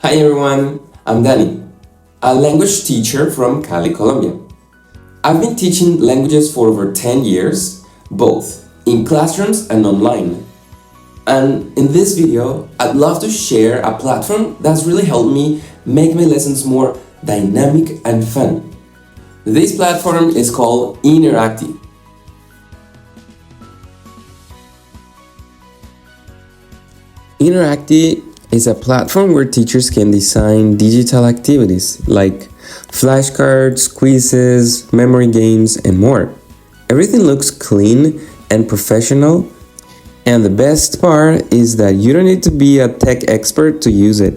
Hi everyone, I'm Danny, a language teacher from Cali, Colombia. I've been teaching languages for over 10 years, both in classrooms and online. And in this video, I'd love to share a platform that's really helped me make my lessons more dynamic and fun. This platform is called Interacty. Interacty is a platform where teachers can design digital activities like flashcards, quizzes, memory games, and more. Everything looks clean and professional, and the best part is that you don't need to be a tech expert to use it.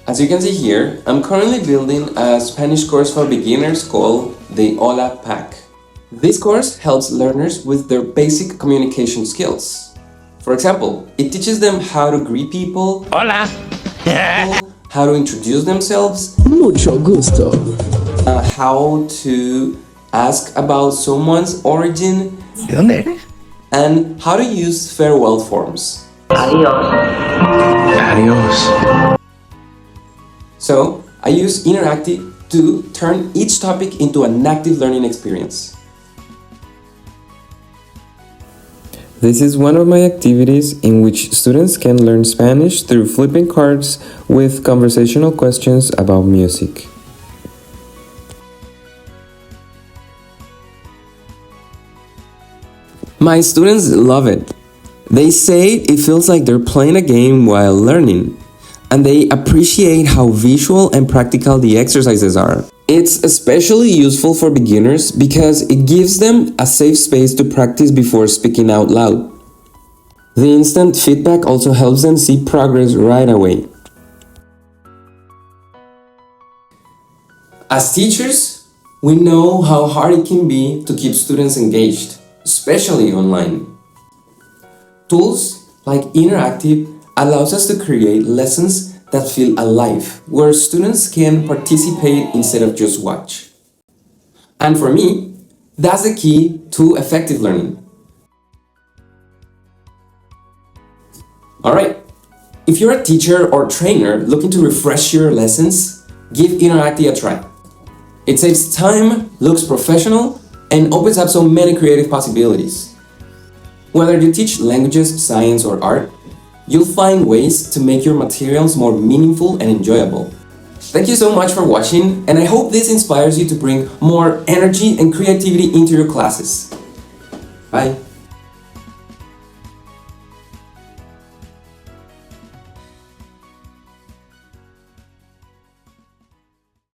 As you can see here, I'm currently building a Spanish course for beginners called the Hola Pack. This course helps learners with their basic communication skills. For example, it teaches them how to greet people, Hola! how to introduce themselves, Mucho gusto. how to ask about someone's origin, ¿De dónde eres? and how to use farewell forms. Adiós. So, I use Interacty to turn each topic into an active learning experience. This is one of my activities in which students can learn Spanish through flipping cards with conversational questions about music. My students love it. They say it feels like they're playing a game while learning, and they appreciate how visual and practical the exercises are. It's especially useful for beginners because it gives them a safe space to practice before speaking out loud. The instant feedback also helps them see progress right away. As teachers, we know how hard it can be to keep students engaged, especially online. Tools like Interactive allows us to create lessons that feel alive, where students can participate instead of just watch. And for me, that's the key to effective learning. Alright, if you're a teacher or trainer looking to refresh your lessons, give Interacty a try. It saves time, looks professional, and opens up so many creative possibilities. Whether you teach languages, science, or art, you'll find ways to make your materials more meaningful and enjoyable. Thank you so much for watching, and I hope this inspires you to bring more energy and creativity into your classes. Bye!